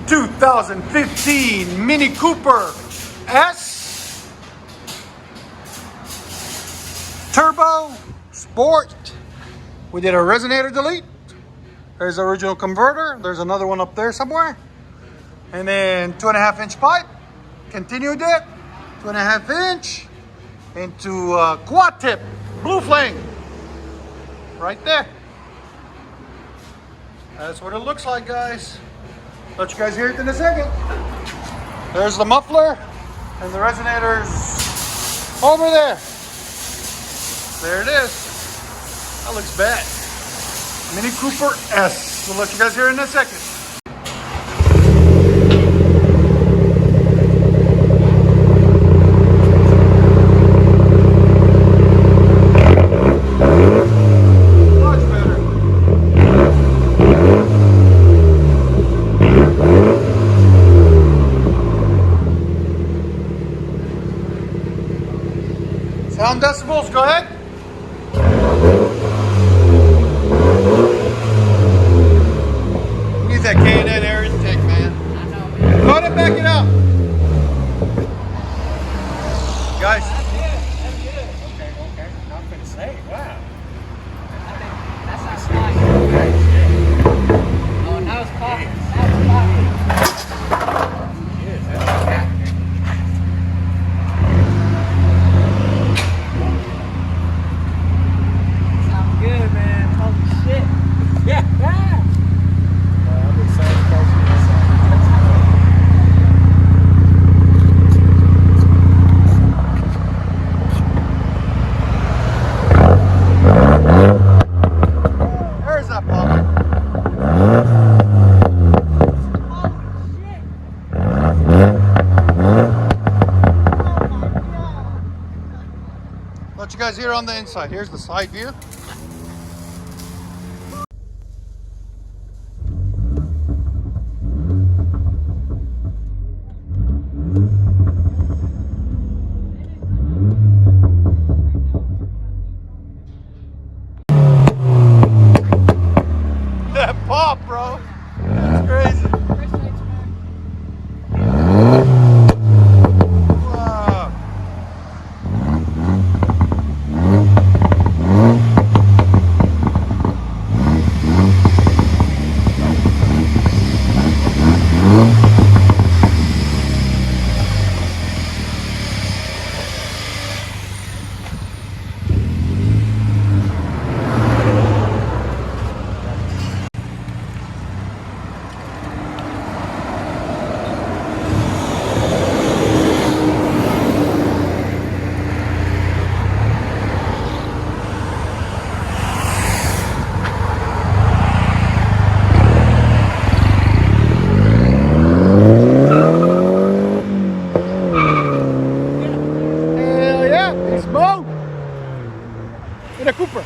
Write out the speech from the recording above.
2015 Mini Cooper S Turbo Sport. We did a resonator delete. There's the original converter. There's another one up there somewhere. And then 2.5-inch pipe. Continued it. 2.5-inch into quad tip blue flame. Right there. That's what it looks like, guys. Let you guys hear it in a second. There's the muffler and the resonators over there. There it is. That looks bad. Mini Cooper S. We'll let you guys hear it in a second. Sound decibels, go ahead. Need that K&N air intake, man. I know, man. Go ahead and back it up. Guys. That's good. Okay. I'm gonna say, wow. I think that's not sliding. Oh, now it's popping. Yes, that's okay. Sounds good, man. Holy shit. Yeah. I'm excited about you. There's that pump. Let you guys hear on the inside. Here's the side view. That pop, bro. That's crazy. Wow. Hell yeah, it's Mo in a Cooper.